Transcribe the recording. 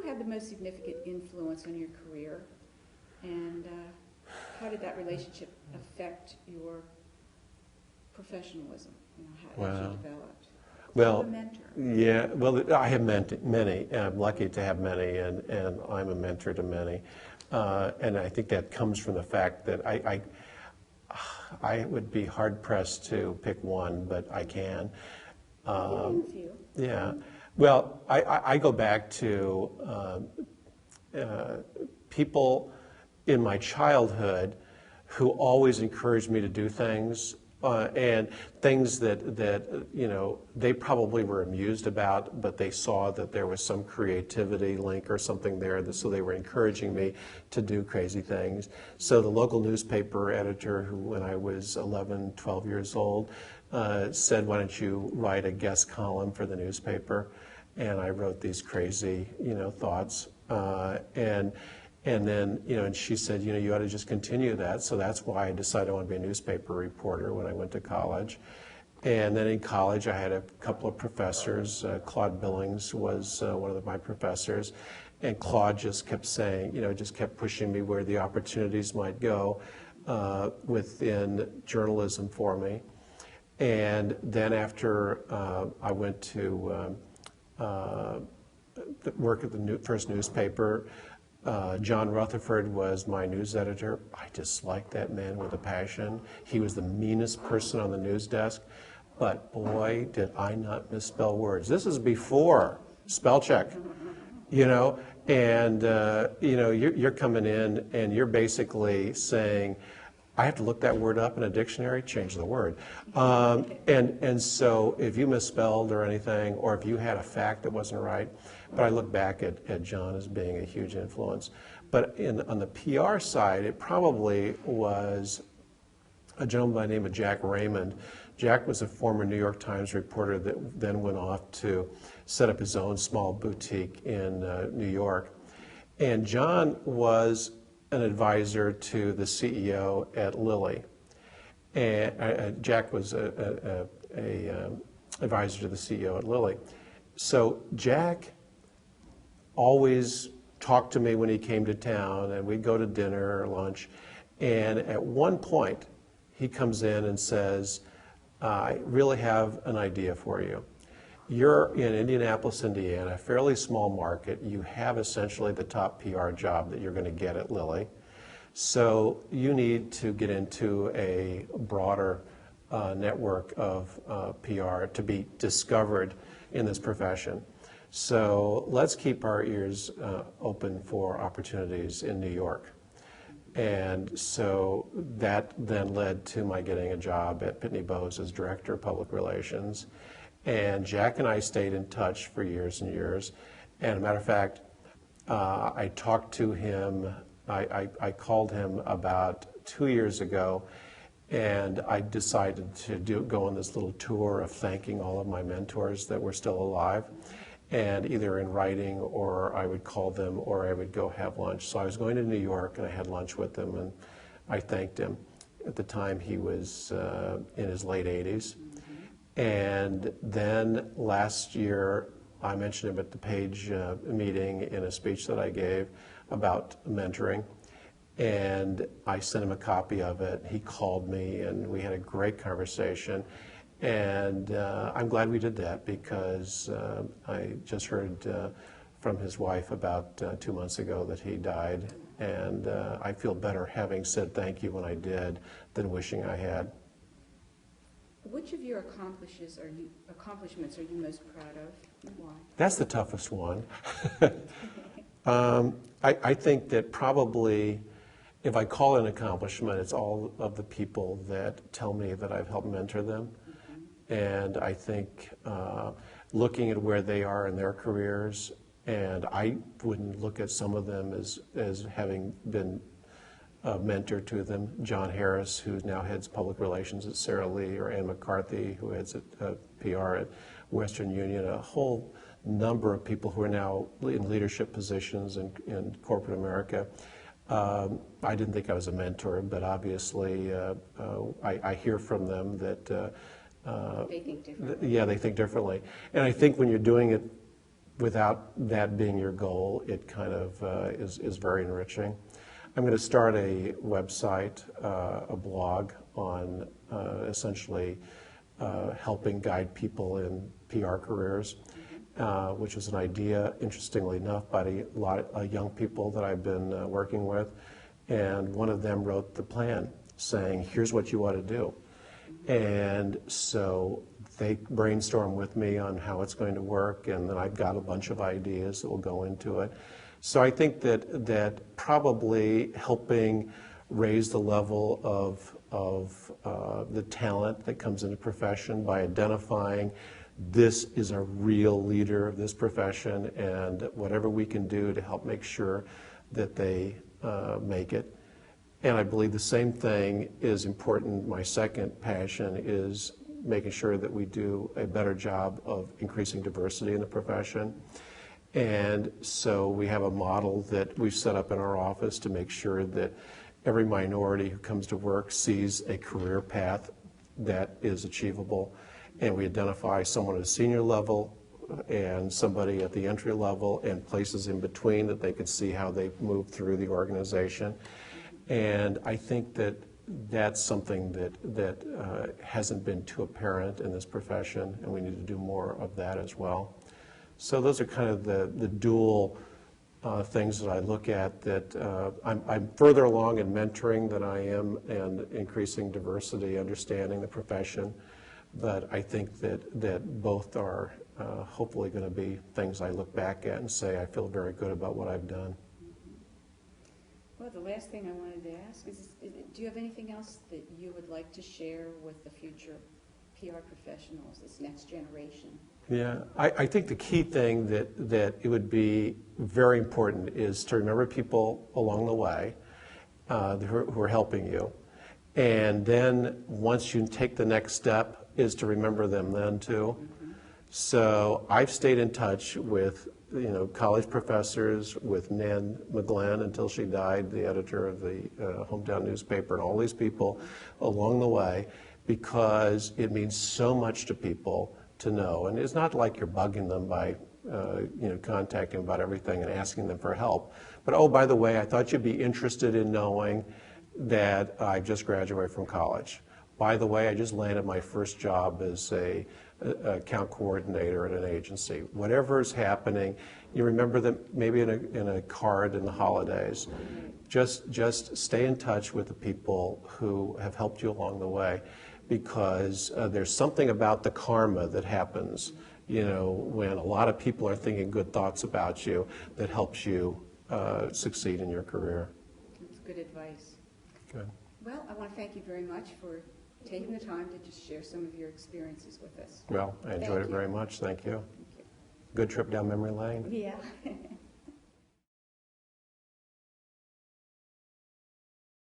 had the most significant influence on your career, and how did that relationship affect your professionalism? You know, how you developed? Well, a mentor? Yeah, well, I have many. I'm lucky to have many, and I'm a mentor to many. And I think that comes from the fact that I would be hard-pressed to pick one, but I can. A few. Yeah. Well, I go back to people in my childhood who always encouraged me to do things, and things that you know, they probably were amused about, but they saw that there was some creativity link or something there, so they were encouraging me to do crazy things. So the local newspaper editor, who when I was 11, 12 years old, said, "Why don't you write a guest column for the newspaper?" And I wrote these crazy, you know, thoughts, and then, you know, and she said, you know, you ought to just continue that. So that's why I decided I want to be a newspaper reporter when I went to college. And then in college, I had a couple of professors. Claude Billings was one of my professors. And Claude just kept saying, you know, just kept pushing me where the opportunities might go within journalism for me. And then after I went to work at the first newspaper, John Rutherford was my news editor. I disliked that man with a passion. He was the meanest person on the news desk, but boy, did I not misspell words. This is before spell check, you know, and you know, you're coming in and you're basically saying, I have to look that word up in a dictionary, change the word. And so if you misspelled or anything, or if you had a fact that wasn't right, but I look back at John as being a huge influence. But on the PR side, it probably was a gentleman by the name of Jack Raymond. Jack was a former New York Times reporter that then went off to set up his own small boutique in New York. And John was an advisor to the CEO at Lilly. And Jack was a advisor to the CEO at Lilly. So Jack always talked to me when he came to town, and we'd go to dinner or lunch. And at one point, he comes in and says, I really have an idea for you. You're in Indianapolis, Indiana, a fairly small market. You have essentially the top PR job that you're going to get at Lilly. So you need to get into a broader network of PR to be discovered in this profession. So let's keep our ears open for opportunities in New York. And so that then led to my getting a job at Pitney Bowes as Director of Public Relations. And Jack and I stayed in touch for years and years. And as a matter of fact, I talked to him, I called him about 2 years ago, and I decided to go on this little tour of thanking all of my mentors that were still alive. And either in writing, or I would call them, or I would go have lunch. So I was going to New York, and I had lunch with him, and I thanked him. At the time, he was in his late 80s. And then last year, I mentioned him at the Page meeting in a speech that I gave about mentoring. And I sent him a copy of it. He called me, and we had a great conversation. And I'm glad we did that, because I just heard from his wife about 2 months ago that he died. And I feel better having said thank you when I did than wishing I had. Which of your accomplishments are you most proud of, and why? That's the toughest one. I think that probably, if I call it an accomplishment, it's all of the people that tell me that I've helped mentor them. And I think looking at where they are in their careers, and I wouldn't look at some of them as having been a mentor to them. John Harris, who now heads public relations at Sara Lee, or Ann McCarthy, who heads PR at Western Union, a whole number of people who are now in leadership positions in corporate America. I didn't think I was a mentor, but obviously I hear from them that they think differently. yeah, they think differently. And I think when you're doing it without that being your goal, it kind of is very enriching. I'm going to start a website, a blog on essentially helping guide people in PR careers, which is an idea, interestingly enough, by a lot of young people that I've been working with. And one of them wrote the plan saying, here's what you ought to do. And so they brainstorm with me on how it's going to work, and then I've got a bunch of ideas that will go into it. So I think that probably helping raise the level of the talent that comes into profession by identifying this is a real leader of this profession, and whatever we can do to help make sure that they make it. And I believe the same thing is important. My second passion is making sure that we do a better job of increasing diversity in the profession. And so we have a model that we've set up in our office to make sure that every minority who comes to work sees a career path that is achievable. And we identify someone at a senior level and somebody at the entry level and places in between that they can see how they move through the organization. And I think that that's something that hasn't been too apparent in this profession, and we need to do more of that as well. So those are kind of the dual things that I look at. That I'm further along in mentoring than I am in increasing diversity, understanding the profession. But I think that both are hopefully going to be things I look back at and say I feel very good about what I've done. Well, the last thing I wanted to ask is, do you have anything else that you would like to share with the future PR professionals, this next generation? Yeah, I think the key thing that it would be very important is to remember people along the way who are helping you. And then once you take the next step is to remember them then too. Mm-hmm. So I've stayed in touch with college professors, with Nan McGlenn until she died, the editor of the hometown newspaper, and all these people along the way, because it means so much to people to know. And it's not like you're bugging them by contacting about everything and asking them for help. But oh, by the way, I thought you'd be interested in knowing that I just graduated from college. By the way, I just landed my first job as a account coordinator at an agency. Whatever is happening, you remember them maybe in a card in the holidays. Just stay in touch with the people who have helped you along the way, because there's something about the karma that happens, when a lot of people are thinking good thoughts about you, that helps you succeed in your career. That's good advice. Good. Well, I want to thank you very much for taking the time to just share some of your experiences with us. Well, I enjoyed it very much. Thank you. Thank you. Good trip down memory lane. Yeah.